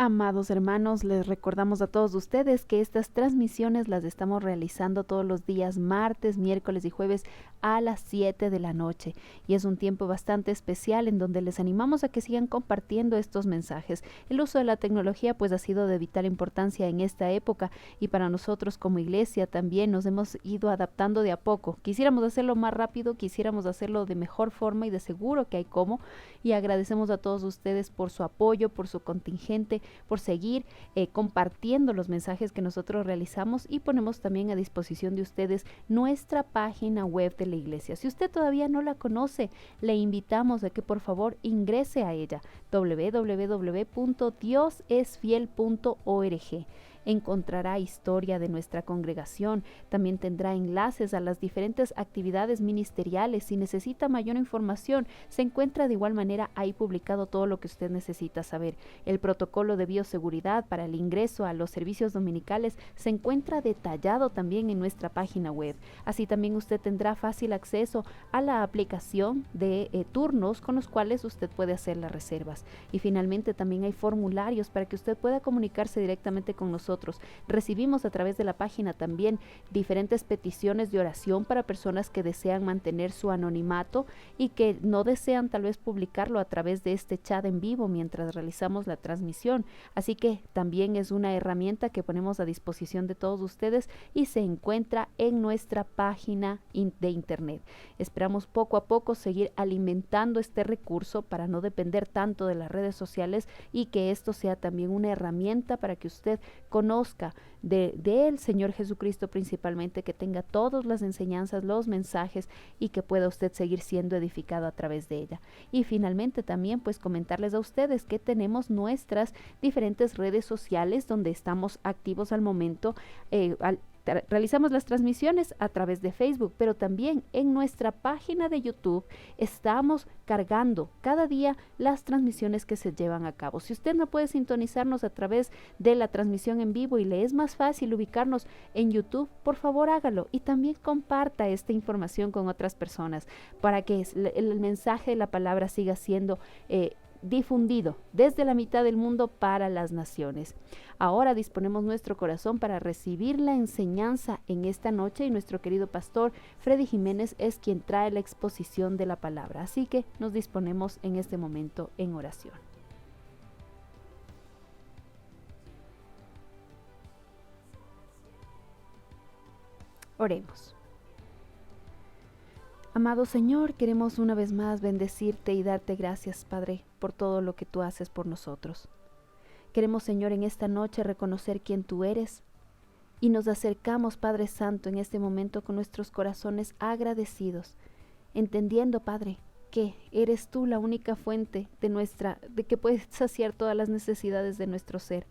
Amados hermanos, les recordamos a todos ustedes que estas transmisiones las estamos realizando todos los días martes, miércoles y jueves a las 7 de la noche. Y es un tiempo bastante especial en donde les animamos a que sigan compartiendo estos mensajes. El uso de la tecnología pues ha sido de vital importancia en esta época y para nosotros como iglesia también nos hemos ido adaptando de a poco. Quisiéramos hacerlo más rápido, quisiéramos hacerlo de mejor forma y de seguro que hay cómo. Y agradecemos a todos ustedes por su apoyo, por su contingente, por seguir compartiendo los mensajes que nosotros realizamos y ponemos también a disposición de ustedes nuestra página web de la iglesia. Si usted todavía no la conoce, le invitamos a que por favor ingrese a ella, www.diosesfiel.org. Encontrará historia de nuestra congregación, también tendrá enlaces a las diferentes actividades ministeriales. Si necesita mayor información, se encuentra de igual manera ahí publicado todo lo que usted necesita saber. El protocolo de bioseguridad para el ingreso a los servicios dominicales se encuentra detallado también en nuestra página web. Así también usted tendrá fácil acceso a la aplicación de turnos con los cuales usted puede hacer las reservas. Y finalmente también hay formularios para que usted pueda comunicarse directamente con nosotros. Recibimos a través de la página también diferentes peticiones de oración para personas que desean mantener su anonimato y que no desean tal vez publicarlo a través de este chat en vivo mientras realizamos la transmisión. Así que también es una herramienta que ponemos a disposición de todos ustedes y se encuentra en nuestra página de internet. Esperamos poco a poco seguir alimentando este recurso para no depender tanto de las redes sociales y que esto sea también una herramienta para que usted conozca del Señor Jesucristo principalmente, que tenga todas las enseñanzas, los mensajes y que pueda usted seguir siendo edificado a través de ella. Y finalmente también pues comentarles a ustedes que tenemos nuestras diferentes redes sociales donde estamos activos al momento. Realizamos las transmisiones a través de Facebook, pero también en nuestra página de YouTube estamos cargando cada día las transmisiones que se llevan a cabo. Si usted no puede sintonizarnos a través de la transmisión en vivo y le es más fácil ubicarnos en YouTube, por favor hágalo y también comparta esta información con otras personas para que el mensaje de la palabra siga siendo difundido desde la mitad del mundo para las naciones. Ahora disponemos nuestro corazón para recibir la enseñanza en esta noche y nuestro querido pastor Freddy Jiménez es quien trae la exposición de la palabra. Así que nos disponemos en este momento en oración. Oremos. Amado Señor, queremos una vez más bendecirte y darte gracias, Padre, por todo lo que tú haces por nosotros. Queremos, Señor, en esta noche reconocer quién tú eres y nos acercamos, Padre Santo, en este momento con nuestros corazones agradecidos, entendiendo, Padre, que eres tú la única fuente de que puedes saciar todas las necesidades de nuestro ser.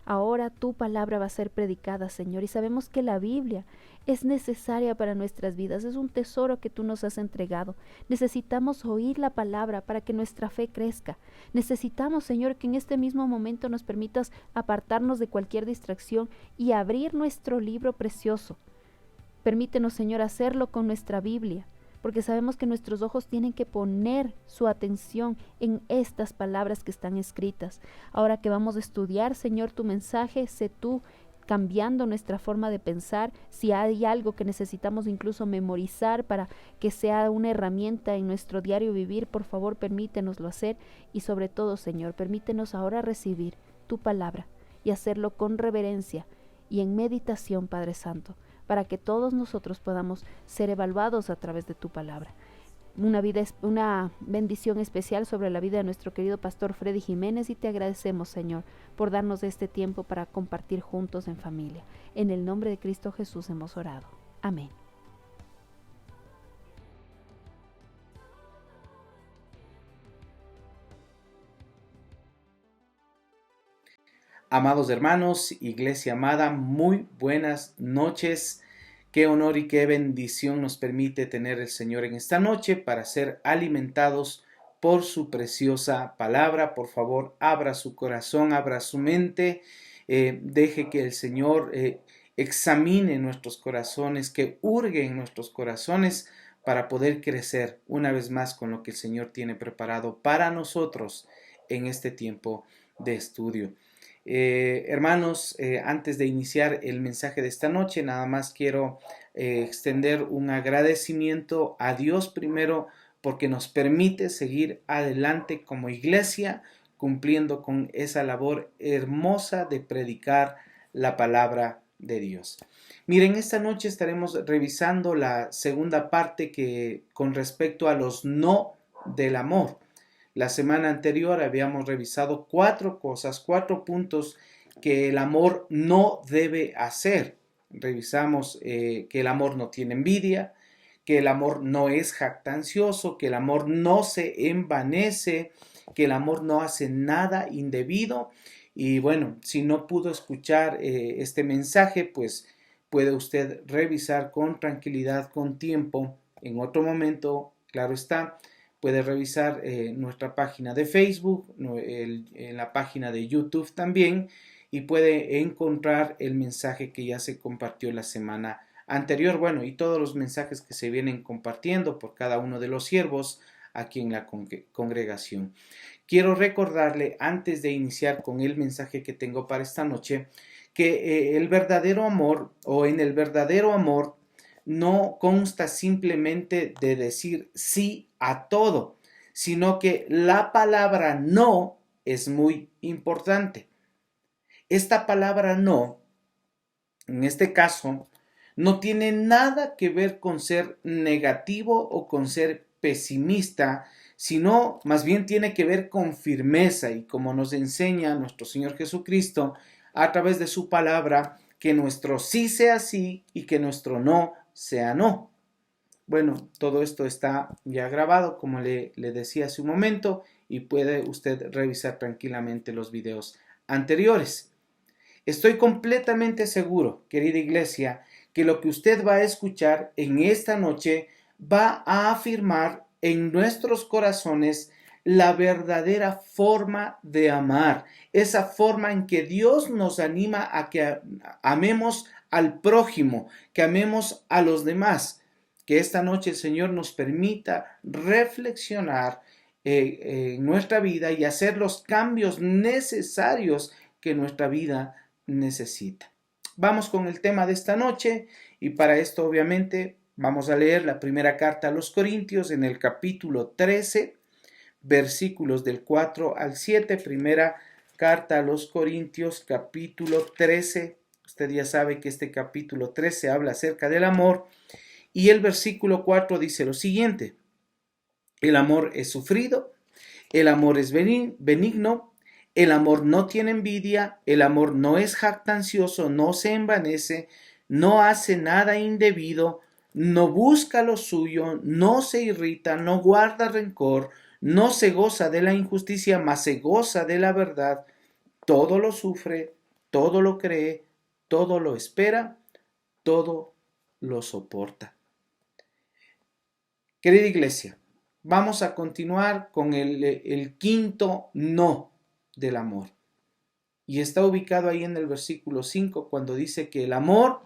Ahora tu palabra va a ser predicada, Señor, y sabemos que la Biblia es necesaria para nuestras vidas, es un tesoro que tú nos has entregado. Necesitamos oír la palabra para que nuestra fe crezca. Necesitamos, Señor, que en este mismo momento nos permitas apartarnos de cualquier distracción y abrir nuestro libro precioso. Permítenos, Señor, hacerlo con nuestra Biblia, porque sabemos que nuestros ojos tienen que poner su atención en estas palabras que están escritas. Ahora que vamos a estudiar, Señor, tu mensaje, sé tú cambiando nuestra forma de pensar. Si hay algo que necesitamos incluso memorizar para que sea una herramienta en nuestro diario vivir, por favor, permítenoslo hacer. Y sobre todo, Señor, permítenos ahora recibir tu palabra y hacerlo con reverencia y en meditación, Padre Santo, para que todos nosotros podamos ser evaluados a través de tu palabra. Una bendición especial sobre la vida de nuestro querido pastor Freddy Jiménez y te agradecemos, Señor, por darnos este tiempo para compartir juntos en familia. En el nombre de Cristo Jesús hemos orado. Amén. Amados hermanos, iglesia amada, muy buenas noches. Qué honor y qué bendición nos permite tener el Señor en esta noche para ser alimentados por su preciosa palabra. Por favor, abra su corazón, abra su mente, deje que el Señor examine nuestros corazones, que hurgue en nuestros corazones para poder crecer una vez más con lo que el Señor tiene preparado para nosotros en este tiempo de estudio. Hermanos, antes de iniciar el mensaje de esta noche, nada más quiero extender un agradecimiento a Dios primero porque nos permite seguir adelante como iglesia, cumpliendo con esa labor hermosa de predicar la palabra de Dios. Miren, esta noche estaremos revisando la segunda parte con respecto a los no del amor. La semana anterior habíamos revisado 4 cosas, 4 puntos que el amor no debe hacer. Revisamos que el amor no tiene envidia, que el amor no es jactancioso, que el amor no se envanece, que el amor no hace nada indebido. Y bueno, si no pudo escuchar este mensaje, pues puede usted revisar con tranquilidad, con tiempo, en otro momento, claro está. Puede revisar nuestra página de Facebook, en la página de YouTube también, y puede encontrar el mensaje que ya se compartió la semana anterior. Bueno, y todos los mensajes que se vienen compartiendo por cada uno de los siervos aquí en la congregación. Quiero recordarle, antes de iniciar con el mensaje que tengo para esta noche, que el verdadero amor, o en el verdadero amor, no consta simplemente de decir sí a todo, sino que la palabra no es muy importante. Esta palabra no, en este caso, no tiene nada que ver con ser negativo o con ser pesimista, sino más bien tiene que ver con firmeza, y como nos enseña nuestro Señor Jesucristo a través de su palabra, que nuestro sí sea sí y que nuestro no sea no. Bueno, todo esto está ya grabado, como le decía hace un momento, y puede usted revisar tranquilamente los videos anteriores. Estoy completamente seguro, querida iglesia, que lo que usted va a escuchar en esta noche va a afirmar en nuestros corazones la verdadera forma de amar, esa forma en que Dios nos anima a que amemos al prójimo, que amemos a los demás. Que esta noche el Señor nos permita reflexionar en nuestra vida y hacer los cambios necesarios que nuestra vida necesita. Vamos con el tema de esta noche, y para esto obviamente vamos a leer la primera carta a los Corintios en el capítulo 13, versículos del 4 al 7. Primera carta a los Corintios, capítulo 13. Usted ya sabe que este capítulo 13 habla acerca del amor, y el versículo 4 dice lo siguiente: el amor es sufrido, el amor es benigno, el amor no tiene envidia, el amor no es jactancioso, no se envanece, no hace nada indebido, no busca lo suyo, no se irrita, no guarda rencor, no se goza de la injusticia, mas se goza de la verdad. Todo lo sufre, todo lo cree, todo lo espera, todo lo soporta. Querida iglesia, vamos a continuar con el quinto no del amor. Y está ubicado ahí en el versículo 5, cuando dice que el amor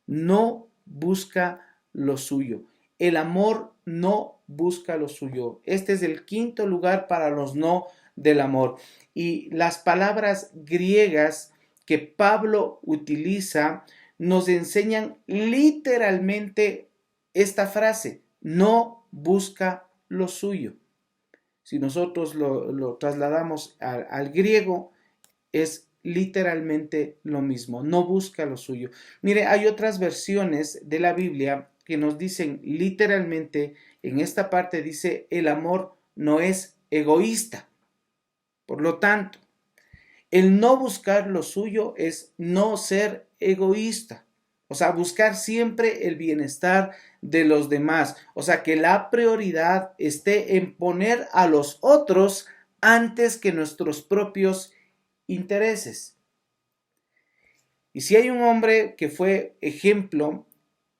no busca lo suyo. El amor no busca lo suyo. Este es el quinto lugar para los no del amor. Y las palabras griegas que Pablo utiliza nos enseñan literalmente esta frase: no busca lo suyo. Si nosotros lo trasladamos al griego, es literalmente lo mismo: no busca lo suyo. Mire, hay otras versiones de la Biblia que nos dicen literalmente, en esta parte dice, el amor no es egoísta. Por lo tanto, el no buscar lo suyo es no ser egoísta. O sea, buscar siempre el bienestar de los demás. O sea, que la prioridad esté en poner a los otros antes que nuestros propios intereses. Y si hay un hombre que fue ejemplo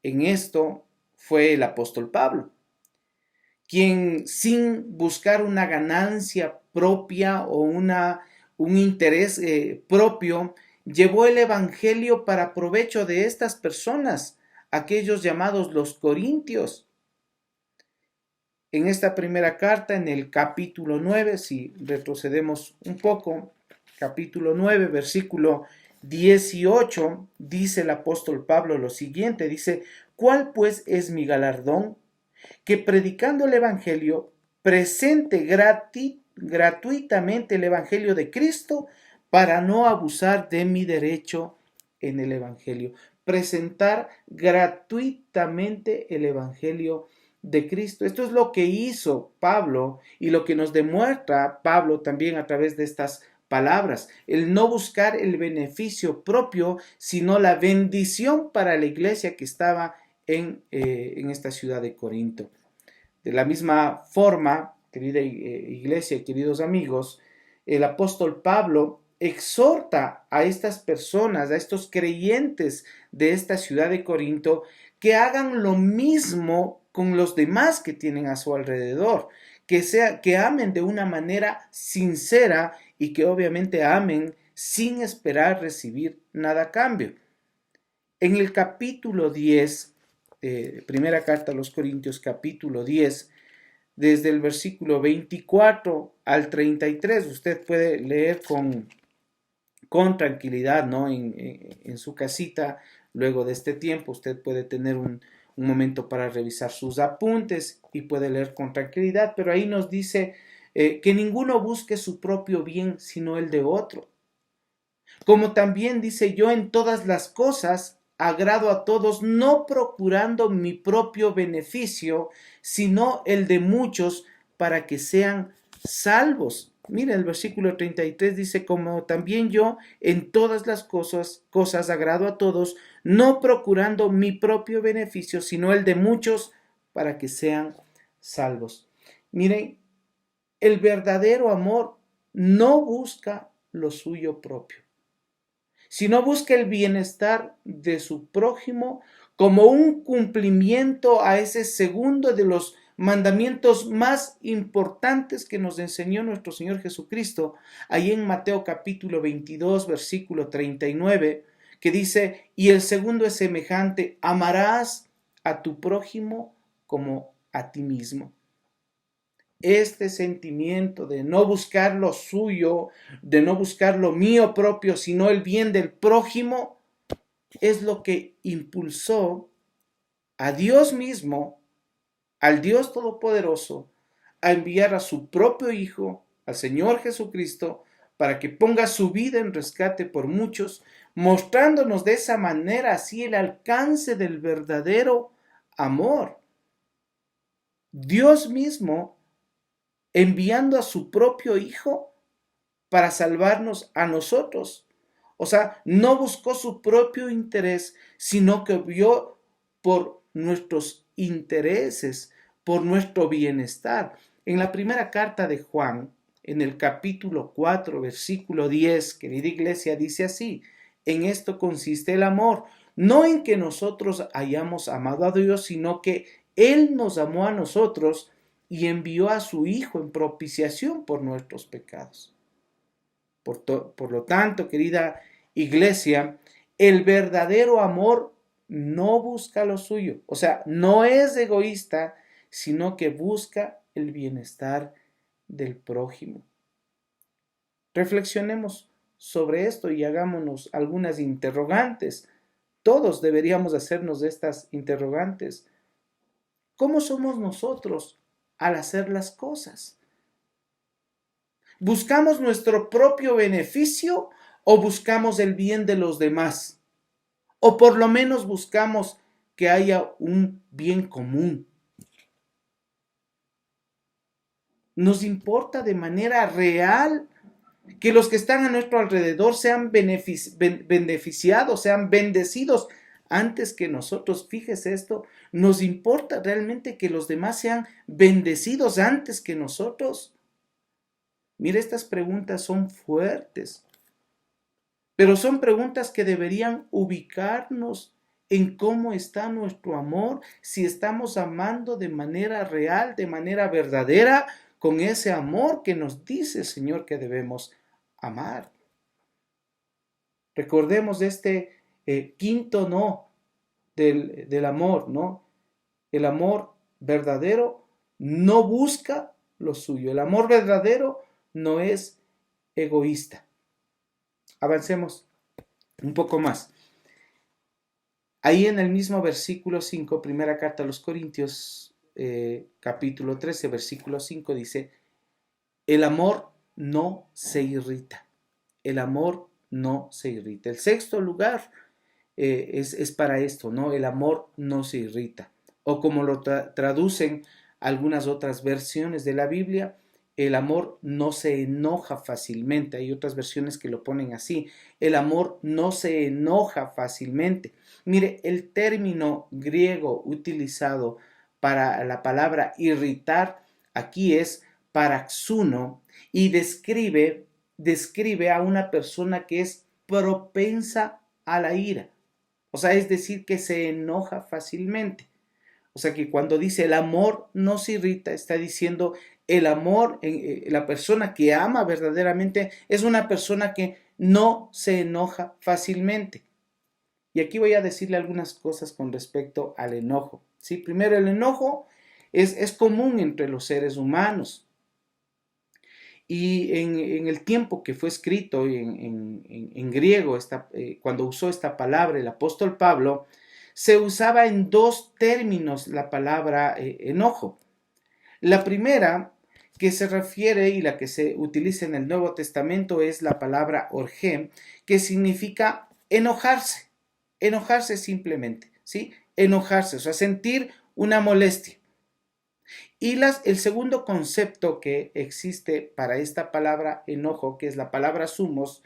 en esto, fue el apóstol Pablo, quien sin buscar una ganancia propia o un interés propio, llevó el evangelio para provecho de estas personas, aquellos llamados los corintios. En esta primera carta, en el capítulo 9, si retrocedemos un poco, capítulo 9, versículo 18, dice el apóstol Pablo lo siguiente, dice, ¿cuál pues es mi galardón? Que predicando el evangelio, presente gratuitamente el evangelio de Cristo para no abusar de mi derecho en el evangelio. Presentar gratuitamente el evangelio de Cristo. Esto es lo que hizo Pablo y lo que nos demuestra Pablo también a través de estas palabras, el no buscar el beneficio propio, sino la bendición para la iglesia que estaba en esta ciudad de Corinto. De la misma forma, querida iglesia, queridos amigos, el apóstol Pablo exhorta a estas personas, a estos creyentes de esta ciudad de Corinto, que hagan lo mismo con los demás que tienen a su alrededor, que amen de una manera sincera y que obviamente amen sin esperar recibir nada a cambio. En el capítulo 10, primera carta a los Corintios, capítulo 10, desde el versículo 24 al 33, usted puede leer con tranquilidad, ¿no? En su casita, luego de este tiempo, usted puede tener un momento para revisar sus apuntes y puede leer con tranquilidad, pero ahí nos dice que ninguno busque su propio bien, sino el de otro. Como también dice yo en todas las cosas, agrado a todos, no procurando mi propio beneficio, sino el de muchos, para que sean salvos. Mira, el versículo 33 dice, como también yo en todas las cosas agrado a todos, no procurando mi propio beneficio, sino el de muchos, para que sean salvos. Miren, el verdadero amor no busca lo suyo propio, sino busca el bienestar de su prójimo como un cumplimiento a ese segundo de los mandamientos más importantes que nos enseñó nuestro Señor Jesucristo, ahí en Mateo capítulo 22, versículo 39, que dice, y el segundo es semejante, amarás a tu prójimo como a ti mismo. Este sentimiento de no buscar lo suyo, de no buscar lo mío propio, sino el bien del prójimo, es lo que impulsó a Dios mismo, al Dios Todopoderoso, a enviar a su propio Hijo, al Señor Jesucristo, para que ponga su vida en rescate por muchos, mostrándonos de esa manera así el alcance del verdadero amor. Dios mismo enviando a su propio Hijo para salvarnos a nosotros. O sea, no buscó su propio interés, sino que vio por nuestros intereses, por nuestro bienestar. En la primera carta de Juan, en el capítulo 4, versículo 10, querida iglesia, dice así, en esto consiste el amor, no en que nosotros hayamos amado a Dios, sino que Él nos amó a nosotros y envió a su Hijo en propiciación por nuestros pecados. Por lo tanto, querida iglesia, el verdadero amor no busca lo suyo, o sea, no es egoísta, sino que busca el bienestar del prójimo. Reflexionemos sobre esto y hagámonos algunas interrogantes. Todos deberíamos hacernos estas interrogantes. ¿Cómo somos nosotros al hacer las cosas? ¿Buscamos nuestro propio beneficio o buscamos el bien de los demás? O por lo menos buscamos que haya un bien común. ¿Nos importa de manera real que los que están a nuestro alrededor sean beneficiados, sean bendecidos antes que nosotros? Fíjese esto, ¿nos importa realmente que los demás sean bendecidos antes que nosotros? Mire, estas preguntas son fuertes, pero son preguntas que deberían ubicarnos en cómo está nuestro amor, si estamos amando de manera real, de manera verdadera, con ese amor que nos dice el Señor que debemos amar. Recordemos este quinto no del amor, ¿no? El amor verdadero no busca lo suyo. El amor verdadero no es egoísta. Avancemos un poco más. Ahí en el mismo versículo 5, primera carta a los Corintios, capítulo 13, versículo 5, dice, el amor no se irrita. El amor no se irrita. El sexto lugar es para esto, ¿no? El amor no se irrita. O como lo traducen algunas otras versiones de la Biblia, el amor no se enoja fácilmente. Hay otras versiones que lo ponen así. El amor no se enoja fácilmente. Mire, el término griego utilizado para la palabra irritar aquí es paraxuno y describe a una persona que es propensa a la ira. O sea, es decir, que se enoja fácilmente. O sea, que cuando dice el amor no se irrita, está diciendo el amor, la persona que ama verdaderamente es una persona que no se enoja fácilmente. Y aquí voy a decirle algunas cosas con respecto al enojo. ¿Sí? Primero, el enojo es común entre los seres humanos. Y en el tiempo que fue escrito en griego, cuando usó esta palabra el apóstol Pablo, se usaba en dos términos la palabra enojo. La primera que se refiere y la que se utiliza en el Nuevo Testamento es la palabra orgé, que significa enojarse simplemente, ¿sí? Enojarse, o sea, sentir una molestia. Y el segundo concepto que existe para esta palabra enojo, que es la palabra sumos,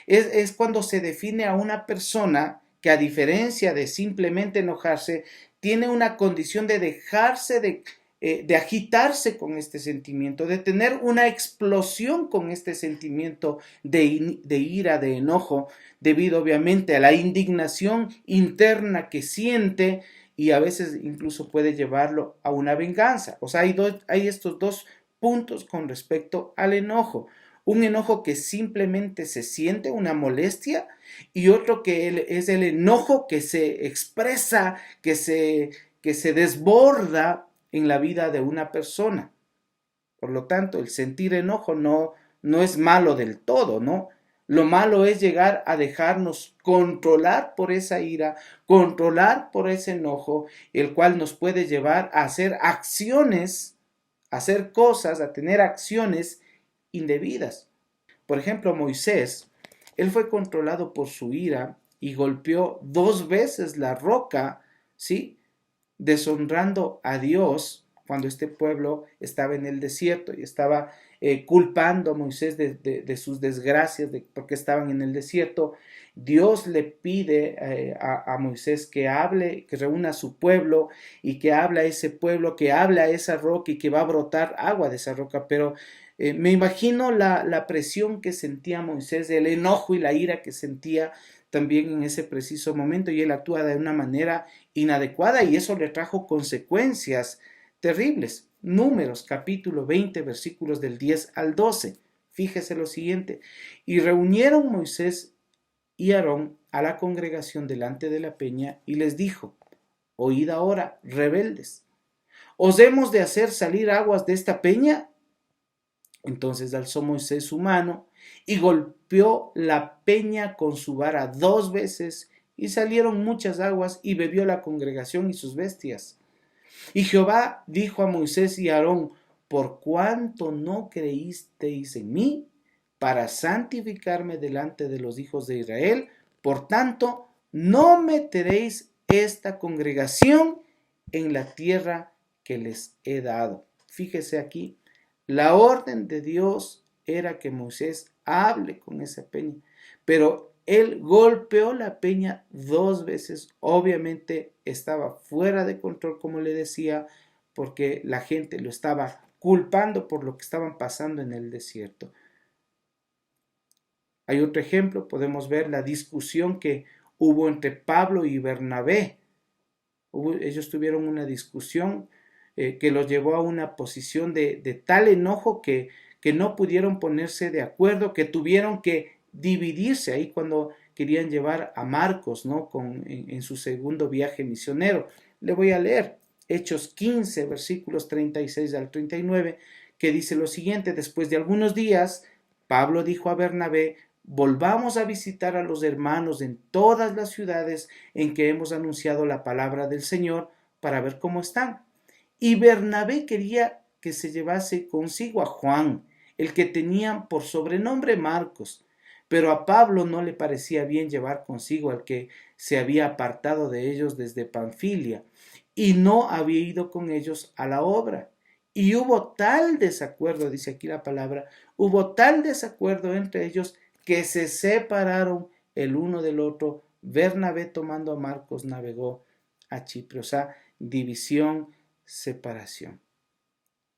es cuando se define a una persona que, a diferencia de simplemente enojarse, tiene una condición de dejarse de agitarse con este sentimiento, de tener una explosión con este sentimiento de ira, de enojo, debido obviamente a la indignación interna que siente, y a veces incluso puede llevarlo a una venganza. O sea, hay estos dos puntos con respecto al enojo. Un enojo que simplemente se siente, una molestia, y otro que es el enojo que se expresa, que se desborda en la vida de una persona. Por lo tanto, el sentir enojo no es malo del todo, ¿no? Lo malo es llegar a dejarnos controlar por esa ira, controlar por ese enojo, el cual nos puede llevar a hacer acciones, a hacer cosas, a tener acciones indebidas. Por ejemplo, Moisés, él fue controlado por su ira y golpeó 2 veces la roca, ¿sí? Deshonrando a Dios cuando este pueblo estaba en el desierto y estaba culpando a Moisés de sus desgracias, porque estaban en el desierto. Dios le pide a Moisés que hable, que reúna a su pueblo y que hable a ese pueblo, que hable a esa roca y que va a brotar agua de esa roca. Pero me imagino la presión que sentía Moisés, el enojo y la ira que sentía también en ese preciso momento, y él actúa de una manera inadecuada y eso le trajo consecuencias terribles. Números capítulo 20 versículos del 10 al 12. Fíjese lo siguiente: y reunieron Moisés y Aarón a la congregación delante de la peña y les dijo: oíd ahora, rebeldes, ¿os hemos de hacer salir aguas de esta peña? Entonces alzó Moisés su mano y golpeó la peña con su vara 2 veces, y salieron muchas aguas, y bebió la congregación y sus bestias. Y Jehová dijo a Moisés y a Aarón: por cuanto no creísteis en mí para santificarme delante de los hijos de Israel, por tanto no meteréis esta congregación en la tierra que les he dado. Fíjese aquí, la orden de Dios era que Moisés hable con esa peña, pero él golpeó la peña 2 veces. Obviamente estaba fuera de control, como le decía, porque la gente lo estaba culpando por lo que estaban pasando en el desierto. Hay otro ejemplo, podemos ver la discusión que hubo entre Pablo y Bernabé. Ellos tuvieron una discusión que los llevó a una posición de tal enojo que no pudieron ponerse de acuerdo, que tuvieron que dividirse ahí cuando querían llevar a Marcos, ¿no? en su segundo viaje misionero. Le voy a leer Hechos 15, versículos 36 al 39, que dice lo siguiente: después de algunos días, Pablo dijo a Bernabé: volvamos a visitar a los hermanos en todas las ciudades en que hemos anunciado la palabra del Señor para ver cómo están. Y Bernabé quería que se llevase consigo a Juan, el que tenían por sobrenombre Marcos, pero a Pablo no le parecía bien llevar consigo al que se había apartado de ellos desde Panfilia y no había ido con ellos a la obra. Y hubo tal desacuerdo, dice aquí la palabra, hubo tal desacuerdo entre ellos que se separaron el uno del otro. Bernabé, tomando a Marcos, navegó a Chipre. O sea, división, separación.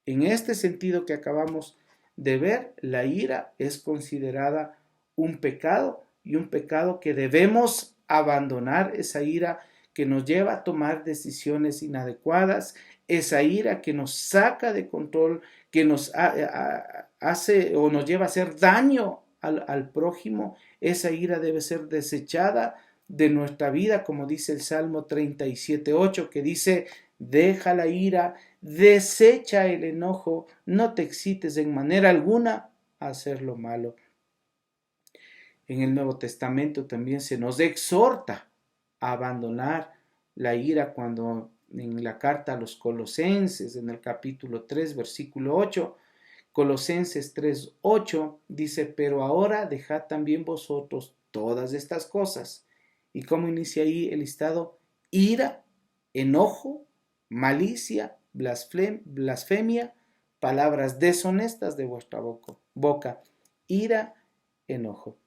En este sentido que acabamos de ver, la ira es considerada un pecado y un pecado que debemos abandonar, esa ira que nos lleva a tomar decisiones inadecuadas, esa ira que nos saca de control, que nos hace o nos lleva a hacer daño al prójimo. Esa ira debe ser desechada de nuestra vida, como dice el Salmo 37:8, que dice: deja la ira, desecha el enojo, no te excites en manera alguna a hacer lo malo. En el Nuevo Testamento también se nos exhorta a abandonar la ira cuando en la carta a los Colosenses, en el capítulo 3, versículo 8, Colosenses 3:8 dice: pero ahora dejad también vosotros todas estas cosas. ¿Y cómo inicia ahí el listado? Ira, enojo, malicia, blasfemia, palabras deshonestas de vuestra boca. Ira, enojo.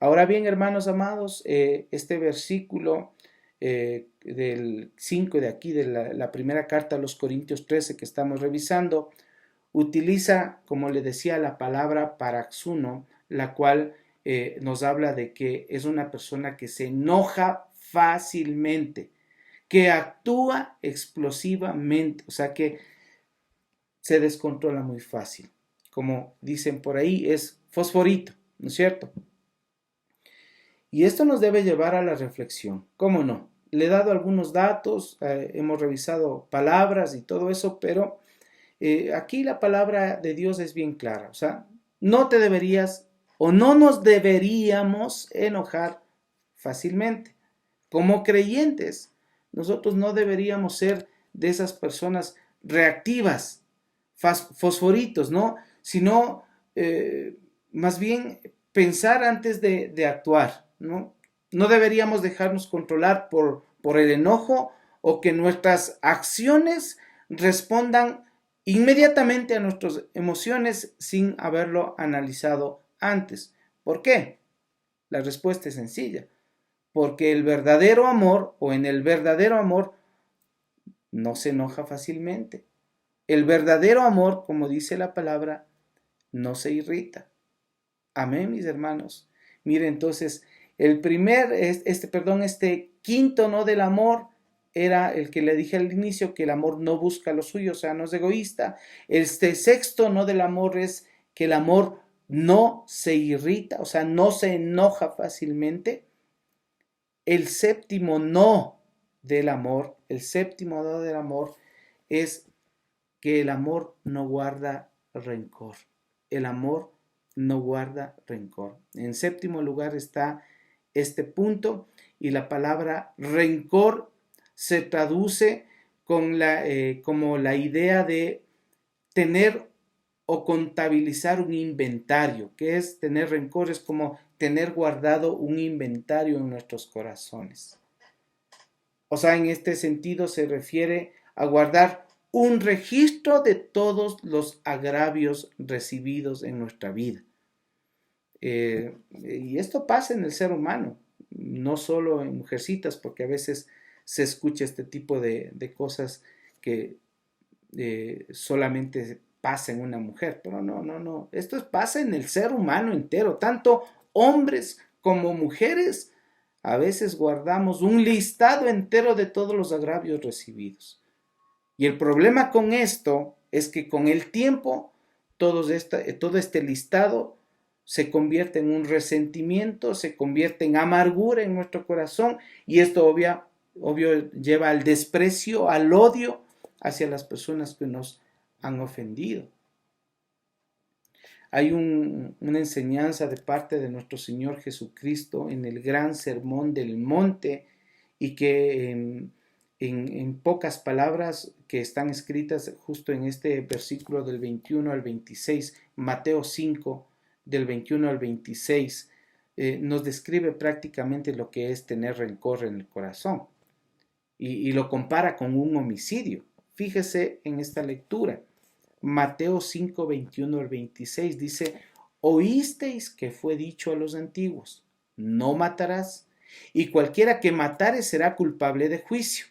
Ahora bien, hermanos amados, este versículo del 5 de aquí, de la primera carta a los Corintios 13 que estamos revisando, utiliza, como le decía, la palabra paraxuno, la cual nos habla de que es una persona que se enoja fácilmente, que actúa explosivamente, o sea que se descontrola muy fácil. Como dicen por ahí, es fosforito, ¿no es cierto? Y esto nos debe llevar a la reflexión. ¿Cómo no? Le he dado algunos datos, hemos revisado palabras y todo eso, pero aquí la palabra de Dios es bien clara. O sea, no te deberías o no nos deberíamos enojar fácilmente. Como creyentes, nosotros no deberíamos ser de esas personas reactivas, fosforitos, ¿no? Sino más bien pensar antes de actuar, ¿no? No deberíamos dejarnos controlar por el enojo o que nuestras acciones respondan inmediatamente a nuestras emociones sin haberlo analizado antes. ¿Por qué? La respuesta es sencilla. Porque el verdadero amor, o en el verdadero amor, no se enoja fácilmente. El verdadero amor, como dice la palabra, no se irrita. Amén, mis hermanos. Mire, entonces, este quinto no del amor era el que le dije al inicio, que el amor no busca lo suyo, o sea, no es egoísta. Este sexto no del amor es que el amor no se irrita, o sea, no se enoja fácilmente. El séptimo no del amor, es que el amor no guarda rencor. El amor no guarda rencor. En séptimo lugar está este punto, y la palabra rencor se traduce como la idea de tener o contabilizar un inventario. ¿Qué es tener rencor? Es como tener guardado un inventario en nuestros corazones. O sea, en este sentido se refiere a guardar un registro de todos los agravios recibidos en nuestra vida. Y esto pasa en el ser humano, no solo en mujercitas, porque a veces se escucha este tipo de cosas que solamente pasa en una mujer, pero no. Esto pasa en el ser humano entero, tanto hombres como mujeres. A veces guardamos un listado entero de todos los agravios recibidos. Y el problema con esto es que con el tiempo todo este listado se convierte en un resentimiento, se convierte en amargura en nuestro corazón, y esto obvio lleva al desprecio, al odio hacia las personas que nos han ofendido. Hay una enseñanza de parte de nuestro Señor Jesucristo en el gran sermón del monte, y que en pocas palabras que están escritas justo en este versículo del 21 al 26, Mateo 5, del 21 al 26, nos describe prácticamente lo que es tener rencor en el corazón, y lo compara con un homicidio. Fíjese en esta lectura. Mateo 5, 21 al 26 dice: oísteis que fue dicho a los antiguos, no matarás, y cualquiera que matare será culpable de juicio.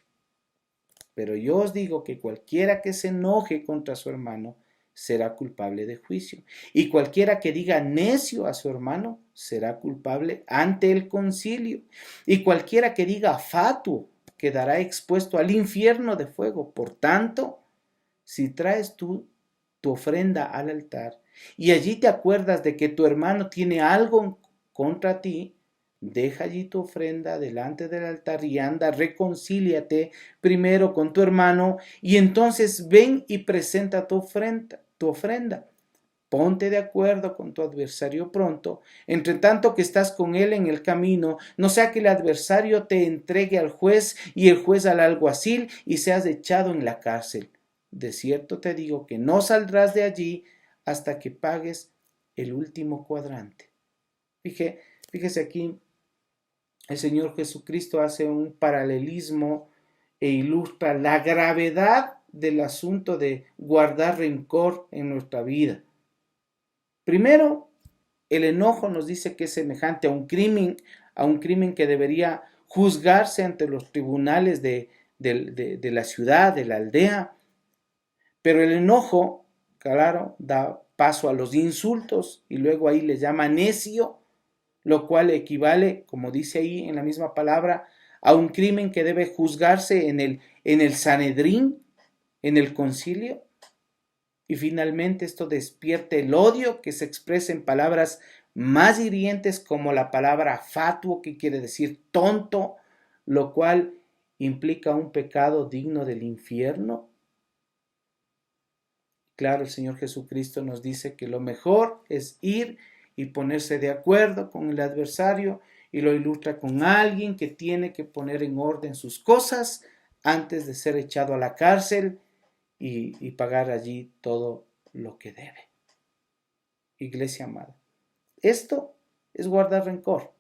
Pero yo os digo que cualquiera que se enoje contra su hermano será culpable de juicio, y cualquiera que diga necio a su hermano será culpable ante el concilio, y cualquiera que diga fatuo quedará expuesto al infierno de fuego. Por tanto, si traes tú tu ofrenda al altar y allí te acuerdas de que tu hermano tiene algo contra ti, deja allí tu ofrenda delante del altar y anda, reconcíliate primero con tu hermano, y entonces ven y presenta tu ofrenda. Ponte de acuerdo con tu adversario pronto, entre tanto que estás con él en el camino, no sea que el adversario te entregue al juez y el juez al alguacil y seas echado en la cárcel. De cierto te digo que no saldrás de allí hasta que pagues el último cuadrante. Fíjese aquí, el Señor Jesucristo hace un paralelismo e ilustra la gravedad del asunto de guardar rencor en nuestra vida. Primero, el enojo nos dice que es semejante a un crimen que debería juzgarse ante los tribunales de la ciudad, de la aldea. Pero el enojo, claro, da paso a los insultos, y luego ahí le llama necio, lo cual equivale, como dice ahí en la misma palabra, a un crimen que debe juzgarse en el Sanedrín, en el concilio. Y finalmente esto despierta el odio, que se expresa en palabras más hirientes como la palabra fatuo, que quiere decir tonto, lo cual implica un pecado digno del infierno. Claro, el Señor Jesucristo nos dice que lo mejor es ir y ponerse de acuerdo con el adversario, y lo ilustra con alguien que tiene que poner en orden sus cosas antes de ser echado a la cárcel y pagar allí todo lo que debe. Iglesia amada, esto es guardar rencor.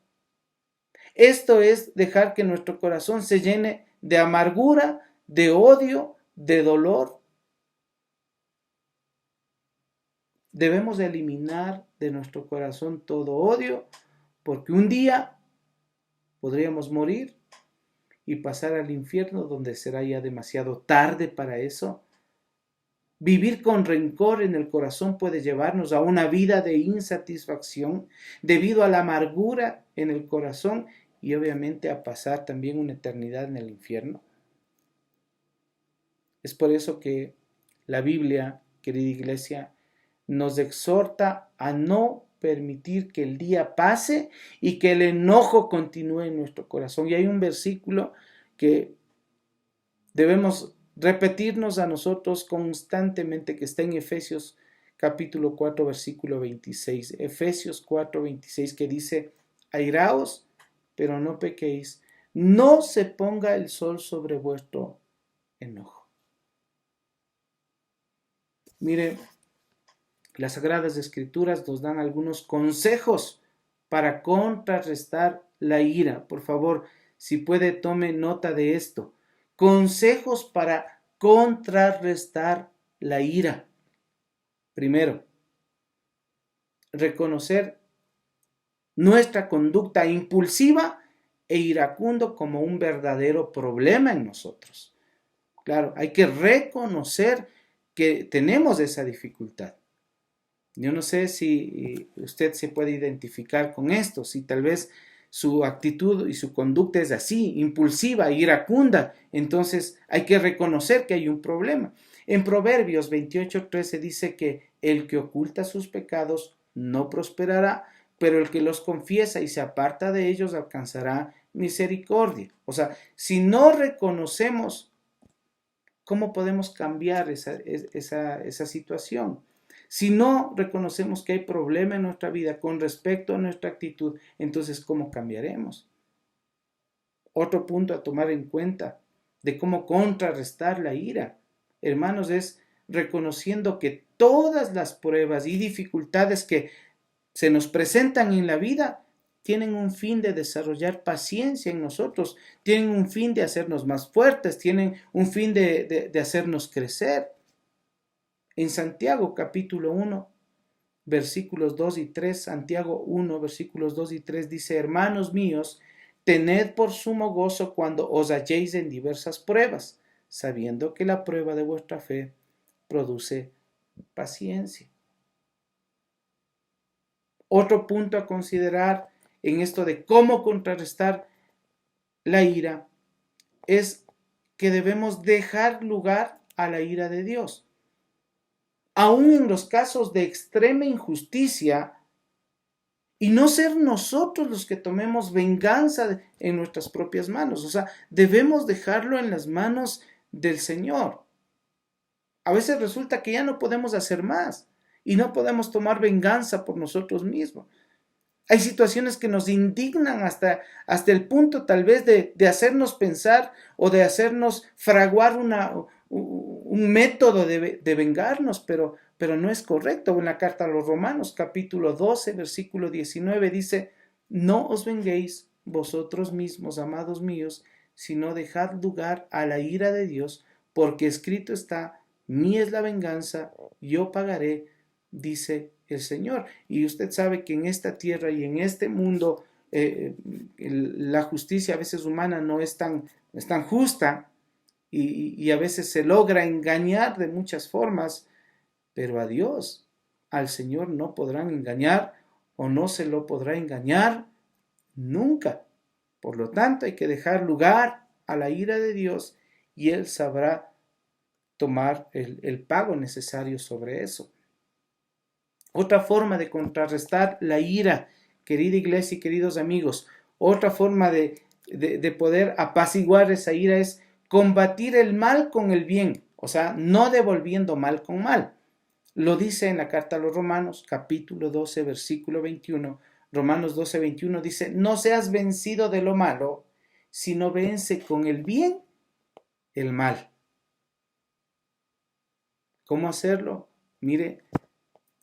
Esto es dejar que nuestro corazón se llene de amargura, de odio, de dolor. Debemos de eliminar de nuestro corazón todo odio, porque un día podríamos morir y pasar al infierno, donde será ya demasiado tarde para eso. Vivir con rencor en el corazón puede llevarnos a una vida de insatisfacción debido a la amargura en el corazón, y obviamente a pasar también una eternidad en el infierno. Es por eso que la Biblia, querida iglesia, nos exhorta a no permitir que el día pase y que el enojo continúe en nuestro corazón. Y hay un versículo que debemos repetirnos a nosotros constantemente, que está en Efesios capítulo 4, versículo 26. Efesios 4, 26, que dice: airaos, pero no pequéis, no se ponga el sol sobre vuestro enojo. Mire, las Sagradas Escrituras nos dan algunos consejos para contrarrestar la ira. Por favor, si puede, tome nota de esto. Consejos para contrarrestar la ira. Primero, reconocer nuestra conducta impulsiva e iracundo como un verdadero problema en nosotros. Claro, hay que reconocer que tenemos esa dificultad. Yo no sé si usted se puede identificar con esto, si tal vez su actitud y su conducta es así, impulsiva, iracunda, entonces hay que reconocer que hay un problema. En Proverbios 28:13 dice que el que oculta sus pecados no prosperará, pero el que los confiesa y se aparta de ellos alcanzará misericordia. O sea, si no reconocemos, ¿cómo podemos cambiar esa situación? Si no reconocemos que hay problema en nuestra vida con respecto a nuestra actitud, entonces ¿cómo cambiaremos? Otro punto a tomar en cuenta de cómo contrarrestar la ira, hermanos, es reconociendo que todas las pruebas y dificultades que se nos presentan en la vida tienen un fin de desarrollar paciencia en nosotros, tienen un fin de hacernos más fuertes, tienen un fin de hacernos crecer. En Santiago capítulo 1, versículos 2 y 3, Santiago 1, versículos 2 y 3 dice: hermanos míos, tened por sumo gozo cuando os halléis en diversas pruebas, sabiendo que la prueba de vuestra fe produce paciencia. Otro punto a considerar en esto de cómo contrarrestar la ira es que debemos dejar lugar a la ira de Dios. Aún en los casos de extrema injusticia, y no ser nosotros los que tomemos venganza en nuestras propias manos. O sea, debemos dejarlo en las manos del Señor. A veces resulta que ya no podemos hacer más y no podemos tomar venganza por nosotros mismos. Hay situaciones que nos indignan hasta el punto tal vez de hacernos pensar o de hacernos fraguar un método de vengarnos, pero no es correcto. En la carta a los Romanos, capítulo 12, versículo 19, dice: no os venguéis vosotros mismos, amados míos, sino dejad lugar a la ira de Dios, porque escrito está: mía es la venganza, yo pagaré, dice el Señor. Y usted sabe que en esta tierra y en este mundo la justicia a veces humana no es tan justa, y a veces se logra engañar de muchas formas, pero a Dios, al Señor, no podrán engañar o no se lo podrá engañar nunca. Por lo tanto, hay que dejar lugar a la ira de Dios y Él sabrá tomar el pago necesario sobre eso. Otra forma de contrarrestar la ira, querida iglesia y queridos amigos, otra forma de poder apaciguar esa ira es combatir el mal con el bien, o sea, no devolviendo mal con mal. Lo dice en la carta a los Romanos, capítulo 12, versículo 21. Romanos 12, 21 dice: no seas vencido de lo malo, sino vence con el bien el mal. ¿Cómo hacerlo? Mire,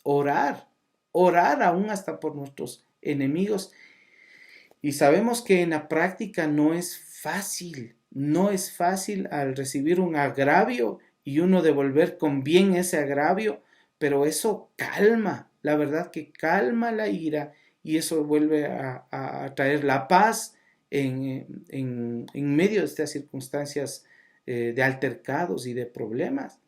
orar aún hasta por nuestros enemigos. Y sabemos que en la práctica no es fácil al recibir un agravio y uno devolver con bien ese agravio, pero eso calma, la verdad que calma la ira, y eso vuelve a traer la paz en medio de estas circunstancias de altercados y de problemas.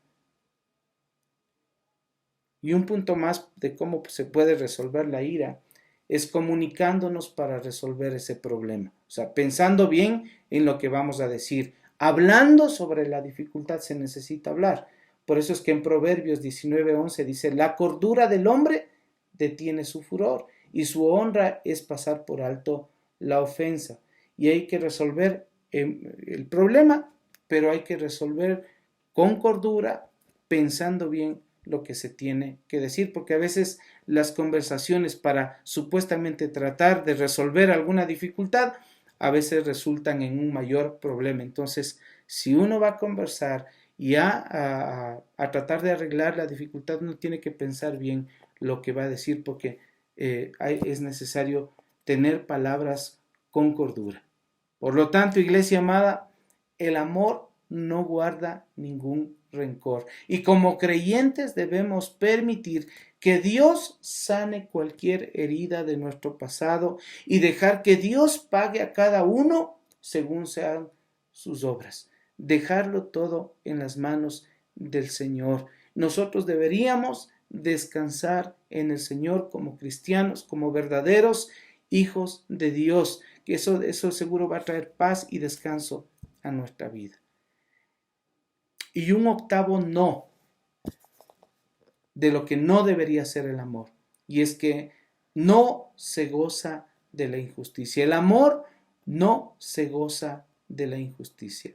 Y un punto más de cómo se puede resolver la ira es comunicándonos para resolver ese problema. O sea, pensando bien en lo que vamos a decir. Hablando sobre la dificultad se necesita hablar. Por eso es que en Proverbios 19:11 dice: la cordura del hombre detiene su furor y su honra es pasar por alto la ofensa. Y hay que resolver el problema, pero hay que resolver con cordura, pensando bien lo que se tiene que decir, porque a veces las conversaciones para supuestamente tratar de resolver alguna dificultad a veces resultan en un mayor problema. Entonces, si uno va a conversar y a tratar de arreglar la dificultad, uno tiene que pensar bien lo que va a decir, porque es necesario tener palabras con cordura. Por lo tanto, iglesia amada, el amor no guarda ningún rencor. Y como creyentes debemos permitir que Dios sane cualquier herida de nuestro pasado y dejar que Dios pague a cada uno según sean sus obras. Dejarlo todo en las manos del Señor. Nosotros deberíamos descansar en el Señor como cristianos, como verdaderos hijos de Dios, que eso seguro va a traer paz y descanso a nuestra vida. Y un octavo no de lo que no debería ser el amor, y es que no se goza de la injusticia. El amor no se goza de la injusticia.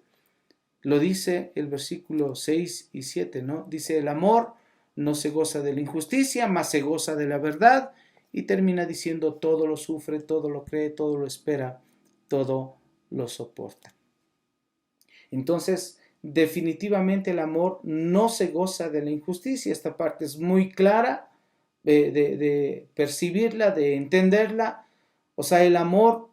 Lo dice el versículo 6 y 7, ¿no? Dice: el amor no se goza de la injusticia, mas se goza de la verdad, y termina diciendo todo lo sufre, todo lo cree, todo lo espera, todo lo soporta. Entonces, definitivamente el amor no se goza de la injusticia. Esta parte es muy clara de percibirla, de entenderla. O sea, el amor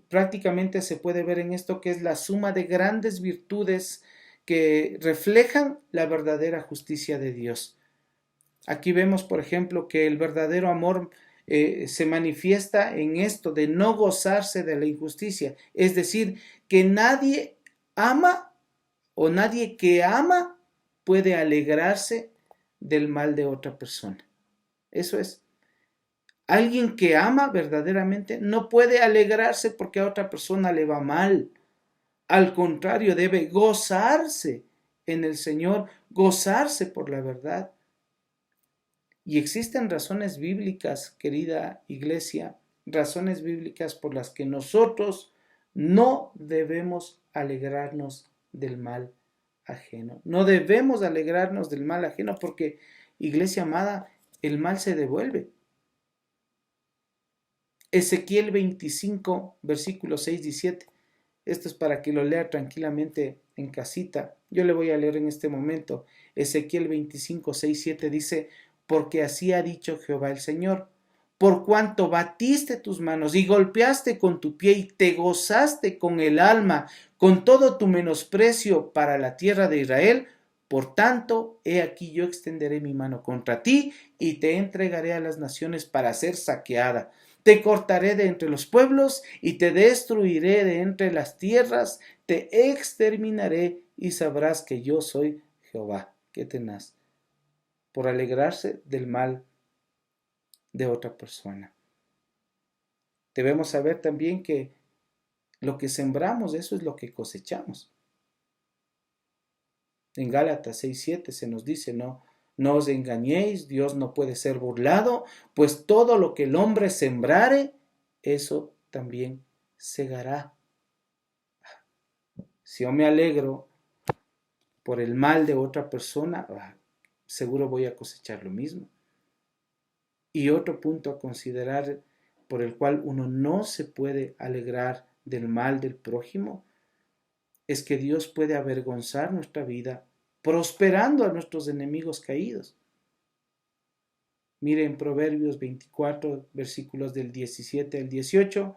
prácticamente se puede ver en esto, que es la suma de grandes virtudes que reflejan la verdadera justicia de Dios. Aquí vemos, por ejemplo, que el verdadero amor se manifiesta en esto de no gozarse de la injusticia. Es decir, que nadie ama o nadie que ama puede alegrarse del mal de otra persona. Eso es. Alguien que ama verdaderamente no puede alegrarse porque a otra persona le va mal. Al contrario, debe gozarse en el Señor, gozarse por la verdad. Y existen razones bíblicas, querida iglesia, razones bíblicas por las que nosotros no debemos alegrarnos del mal ajeno. No debemos alegrarnos del mal ajeno porque, iglesia amada, el mal se devuelve. Ezequiel 25, versículos 6 y 7. Esto es para que lo lea tranquilamente en casita. Yo le voy a leer en este momento. Ezequiel 25, 6, 7 dice: porque así ha dicho Jehová el Señor, por cuanto batiste tus manos y golpeaste con tu pie y te gozaste con el alma, con todo tu menosprecio para la tierra de Israel, por tanto, he aquí yo extenderé mi mano contra ti y te entregaré a las naciones para ser saqueada. Te cortaré de entre los pueblos y te destruiré de entre las tierras, te exterminaré y sabrás que yo soy Jehová. Qué tenaz. Por alegrarse del mal de otra persona. Debemos saber también que lo que sembramos, eso es lo que cosechamos. En Gálatas 6:7 se nos dice, no os engañéis, Dios no puede ser burlado, pues todo lo que el hombre sembrare, eso también segará. Si yo me alegro por el mal de otra persona, seguro voy a cosechar lo mismo. Y otro punto a considerar por el cual uno no se puede alegrar del mal del prójimo es que Dios puede avergonzar nuestra vida prosperando a nuestros enemigos caídos. Miren Proverbios 24, versículos del 17 al 18,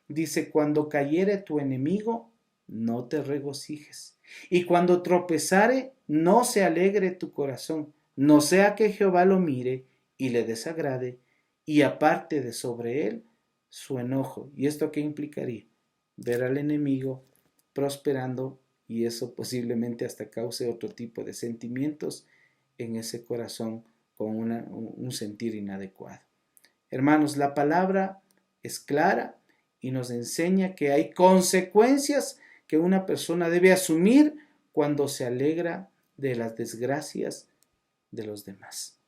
dice: cuando cayere tu enemigo, no te regocijes, y cuando tropezare, no se alegre tu corazón, no sea que Jehová lo mire y le desagrade, y aparte de sobre él su enojo. ¿Y esto qué implicaría? Ver al enemigo prosperando, y eso posiblemente hasta cause otro tipo de sentimientos en ese corazón con un sentir inadecuado. Hermanos, la palabra es clara y nos enseña que hay consecuencias que una persona debe asumir cuando se alegra de las desgracias de los demás.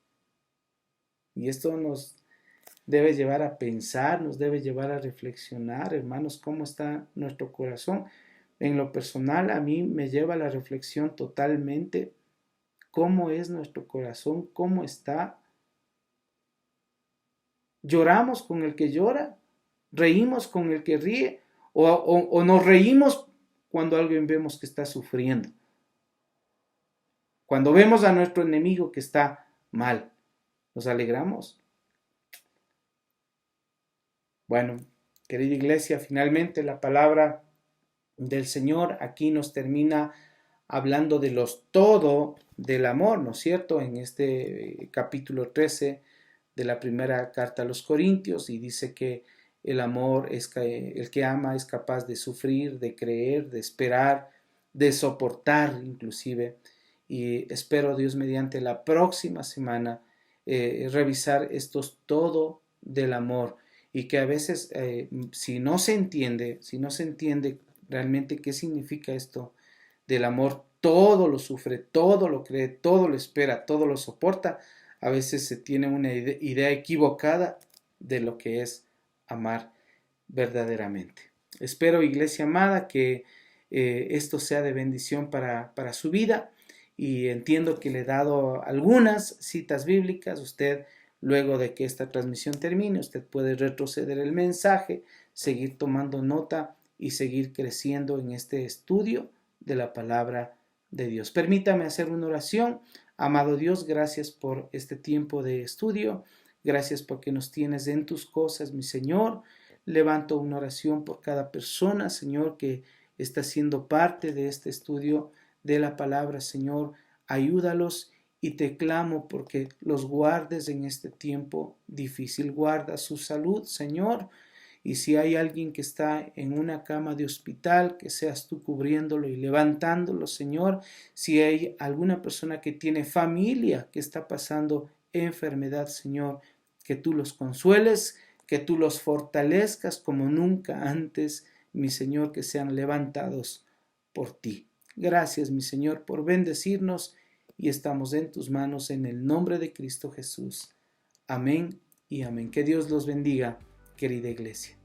Y esto nos debe llevar a pensar, nos debe llevar a reflexionar, hermanos, cómo está nuestro corazón. En lo personal, a mí me lleva a la reflexión totalmente cómo es nuestro corazón, cómo está. ¿Lloramos con el que llora? ¿Reímos con el que ríe? ¿O nos reímos cuando alguien vemos que está sufriendo? Cuando vemos a nuestro enemigo que está mal, ¿nos alegramos? Bueno, querida iglesia, finalmente la palabra del Señor aquí nos termina hablando de los todo del amor, ¿no es cierto? En este capítulo 13 de la primera carta a los Corintios, y dice que el amor el que ama es capaz de sufrir, de creer, de esperar, de soportar inclusive. Y espero, Dios mediante, la próxima semana revisar estos todo del amor, y que a veces si no se entiende realmente qué significa esto del amor, todo lo sufre, todo lo cree, todo lo espera, todo lo soporta, a veces se tiene una idea equivocada de lo que es amar verdaderamente. Espero, iglesia amada, que esto sea de bendición para su vida, y entiendo que le he dado algunas citas bíblicas. Usted, luego de que esta transmisión termine, usted puede retroceder el mensaje, seguir tomando nota y seguir creciendo en este estudio de la palabra de Dios. Permítame hacer una oración. Amado Dios, gracias por este tiempo de estudio. Gracias porque nos tienes en tus cosas, mi Señor. Levanto una oración por cada persona, Señor, que está siendo parte de este estudio de la palabra, Señor. Ayúdalos y te clamo porque los guardes en este tiempo difícil. Guarda su salud, Señor. Y si hay alguien que está en una cama de hospital, que seas tú cubriéndolo y levantándolo, Señor. Si hay alguna persona que tiene familia que está pasando enfermedad, Señor, que tú los consueles, que tú los fortalezcas como nunca antes, mi Señor, que sean levantados por ti. Gracias, mi Señor, por bendecirnos y estamos en tus manos en el nombre de Cristo Jesús. Amén y amén. Que Dios los bendiga, querida iglesia.